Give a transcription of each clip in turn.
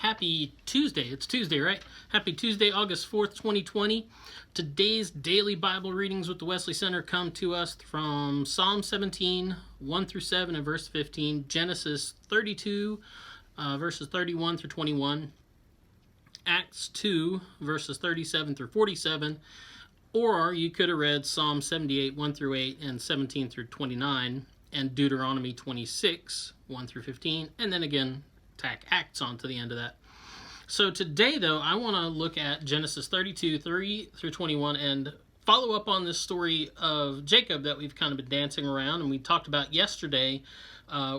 Happy Tuesday. It's Tuesday, right? Happy Tuesday, August 4th, 2020. Today's daily Bible readings with the Wesley Center come to us from Psalm 17, 1 through 7 and verse 15, Genesis 32, verses 31 through 21, Acts 2, verses 37 through 47, or you could have read Psalm 78, 1 through 8, and 17 through 29, and Deuteronomy 26, 1 through 15, and then again, tack Acts on to the end of that. So today, though, I want to look at Genesis 32, 3 through 21, and follow up on this story of Jacob that we've kind of been dancing around, and we talked about yesterday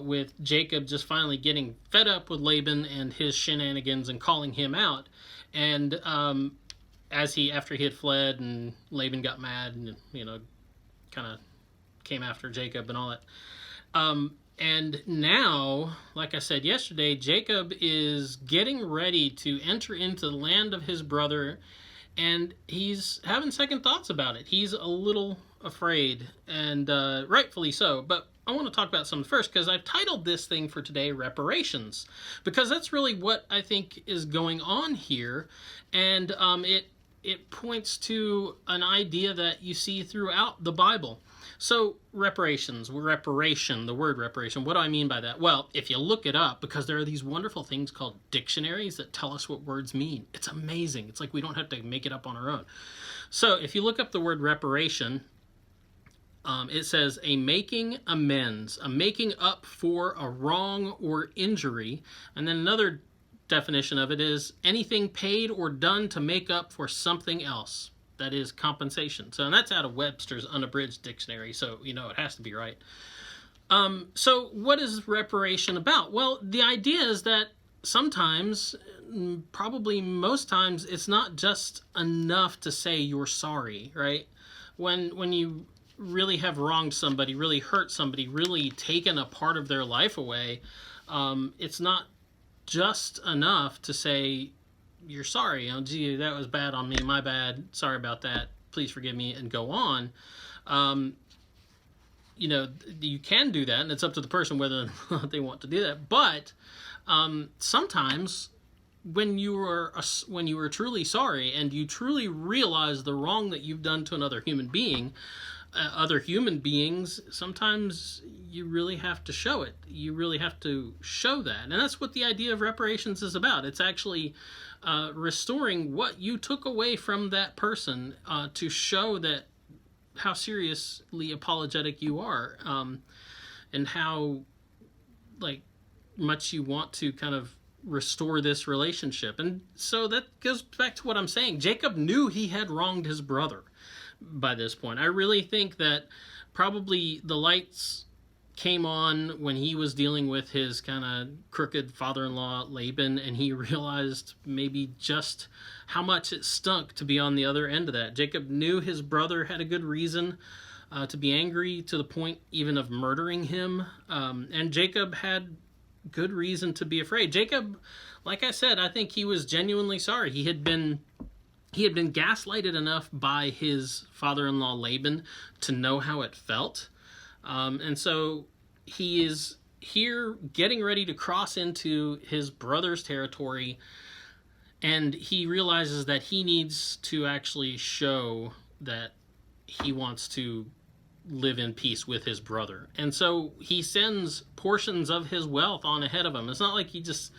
with Jacob just finally getting fed up with Laban and his shenanigans and calling him out. And after he had fled and Laban got mad and, kind of came after Jacob and all that. And now, like I said yesterday, Jacob is getting ready to enter into the land of his brother, and he's having second thoughts about it. He's a little afraid, and rightfully so. But I want to talk about something first, because I've titled this thing for today, Reparations, because that's really what I think is going on here, and it points to an idea that you see throughout the Bible. So, reparations, the word reparation, what do I mean by that? Well, if you look it up, because there are these wonderful things called dictionaries that tell us what words mean. It's amazing. It's like we don't have to make it up on our own. So, if you look up the word reparation, it says a making amends, a making up for a wrong or injury. And then another definition of it is anything paid or done to make up for something else. That is compensation. So, and that's out of Webster's Unabridged Dictionary, so it has to be right. So what is reparation about? Well, the idea is that sometimes, probably most times, it's not just enough to say you're sorry, right? When you really have wronged somebody, really hurt somebody, really taken a part of their life away, it's not just enough to say, you're sorry, gee, that was bad on me, my bad, sorry about that, please forgive me, and go on. You can do that, and it's up to the person whether or not they want to do that. But sometimes when you are truly sorry and you truly realize the wrong that you've done to another human being, other human beings, sometimes you really have to show it. You really have to show that. And that's what the idea of reparations is about. It's actually restoring what you took away from that person to show that how seriously apologetic you are, and how much you want to kind of restore this relationship. And so that goes back to what I'm saying. Jacob knew he had wronged his brother by this point. I really think that probably the lights came on when he was dealing with his kind of crooked father-in-law Laban, and he realized maybe just how much it stunk to be on the other end of that. Jacob knew his brother had a good reason to be angry, to the point even of murdering him, and Jacob had good reason to be afraid. Jacob, like I said, I think he was genuinely sorry. He had been gaslighted enough by his father-in-law Laban to know how it felt. And so he is here getting ready to cross into his brother's territory, and he realizes that he needs to actually show that he wants to live in peace with his brother. And so he sends portions of his wealth on ahead of him. It's not like he just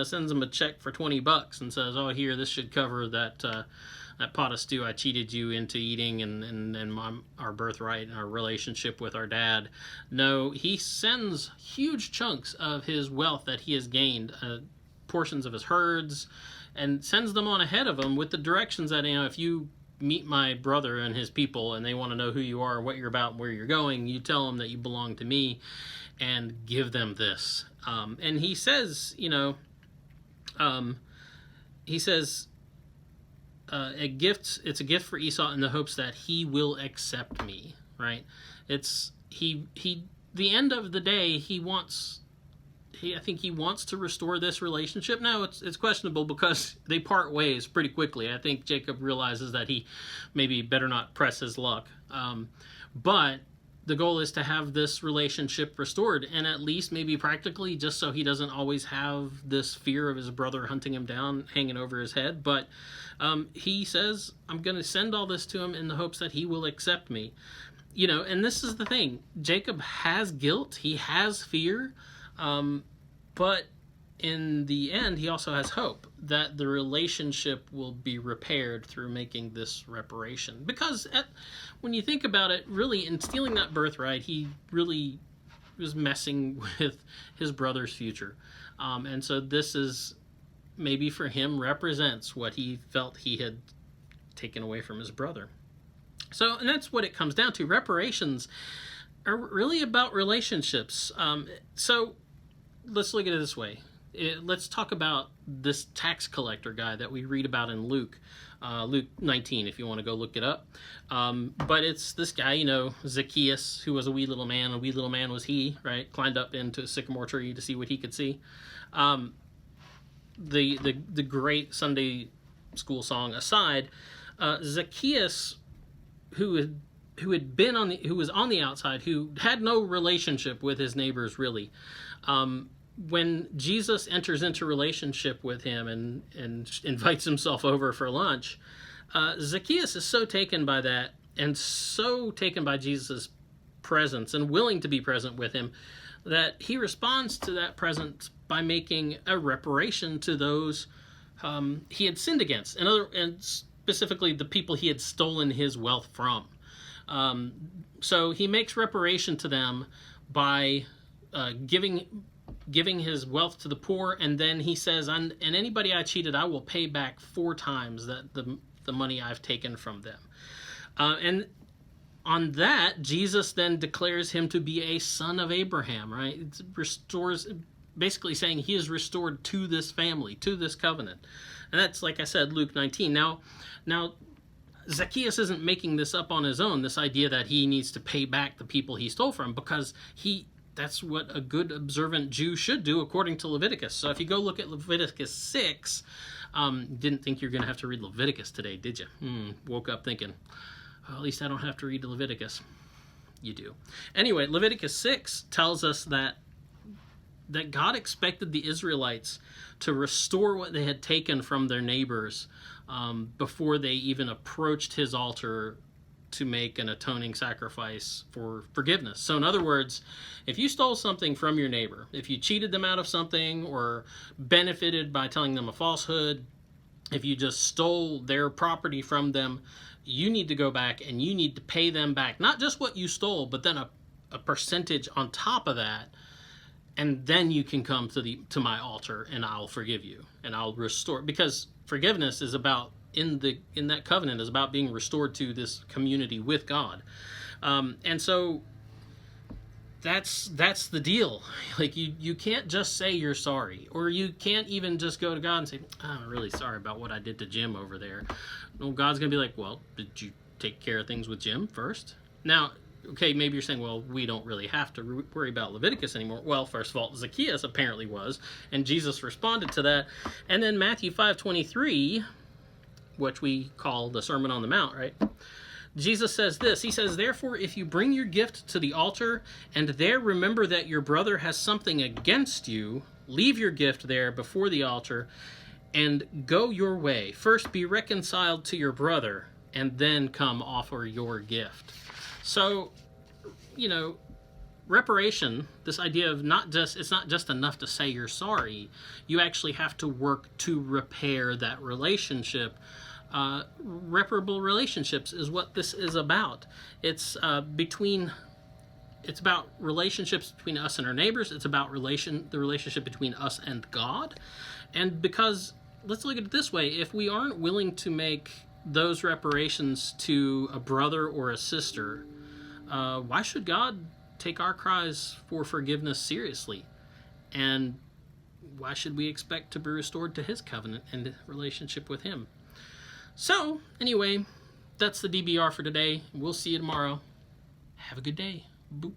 sends him a check for $20 and says, oh, here, this should cover that pot of stew I cheated you into eating and our birthright and our relationship with our dad. No, he sends huge chunks of his wealth that he has gained, portions of his herds, and sends them on ahead of him with the directions that, if you meet my brother and his people and they want to know who you are, what you're about, and where you're going, you tell them that you belong to me and give them this. And he says, it's a gift for Esau in the hopes that he will accept me, right? The end of the day, I think he wants to restore this relationship. Now, it's questionable because they part ways pretty quickly. I think Jacob realizes that he maybe better not press his luck. But the goal is to have this relationship restored, and at least maybe practically, just so he doesn't always have this fear of his brother hunting him down, hanging over his head. But he says, I'm going to send all this to him in the hopes that he will accept me. You know, and this is the thing. Jacob has guilt. He has fear. But in the end, he also has hope that the relationship will be repaired through making this reparation. Because when you think about it, really, in stealing that birthright, he really was messing with his brother's future. And so this is, maybe for him, represents what he felt he had taken away from his brother. So, and that's what it comes down to. Reparations are really about relationships. So let's look at it this way. Let's talk about this tax collector guy that we read about in Luke 19, if you want to go look it up. But it's this guy, you know, Zacchaeus, who was a wee little man. A wee little man was he, right? Climbed up into a sycamore tree to see what he could see. The great Sunday school song aside, Zacchaeus, who was on the outside, who had no relationship with his neighbors really. When Jesus enters into relationship with him and invites himself over for lunch, Zacchaeus is so taken by that and so taken by Jesus' presence and willing to be present with him that he responds to that presence by making a reparation to those he had sinned against, and specifically the people he had stolen his wealth from. So he makes reparation to them by giving his wealth to the poor, and then he says, and anybody I cheated, I will pay back 4 times the money I've taken from them. And on that, Jesus then declares him to be a son of Abraham, right? It restores, basically saying he is restored to this family, to this covenant. And that's, like I said, Luke 19. Now, Zacchaeus isn't making this up on his own, this idea that he needs to pay back the people he stole from, because that's what a good observant Jew should do according to Leviticus. So if you go look at Leviticus 6, didn't think you're going to have to read Leviticus today, did you? Woke up thinking, well, at least I don't have to read Leviticus. You do. Anyway, Leviticus 6 tells us that God expected the Israelites to restore what they had taken from their neighbors before they even approached his altar to make an atoning sacrifice for forgiveness. So in other words, if you stole something from your neighbor, if you cheated them out of something or benefited by telling them a falsehood, if you just stole their property from them, you need to go back and you need to pay them back, not just what you stole, but then a percentage on top of that, and then you can come to my altar and I'll forgive you and I'll restore, because forgiveness is about, in that covenant, is about being restored to this community with God. And so that's the deal. Like, you can't just say you're sorry, or you can't even just go to God and say, I'm really sorry about what I did to Jim over there. No, God's going to be like, well, did you take care of things with Jim first? Now, okay, maybe you're saying, well, we don't really have to worry about Leviticus anymore. Well, first of all, Zacchaeus apparently was, and Jesus responded to that. And then Matthew 5:23, which we call the Sermon on the Mount, right? Jesus says this. He says, therefore, if you bring your gift to the altar and there remember that your brother has something against you, leave your gift there before the altar and go your way. First be reconciled to your brother and then come offer your gift. So, reparation, this idea of it's not just enough to say you're sorry. You actually have to work to repair that relationship. Reparable relationships is what this is about. It's about relationships between us and our neighbors. It's about the relationship between us and God. And because, let's look at it this way, if we aren't willing to make those reparations to a brother or a sister, why should God take our cries for forgiveness seriously? And why should we expect to be restored to his covenant and relationship with him? So, anyway, that's the DBR for today. We'll see you tomorrow. Have a good day. Boop.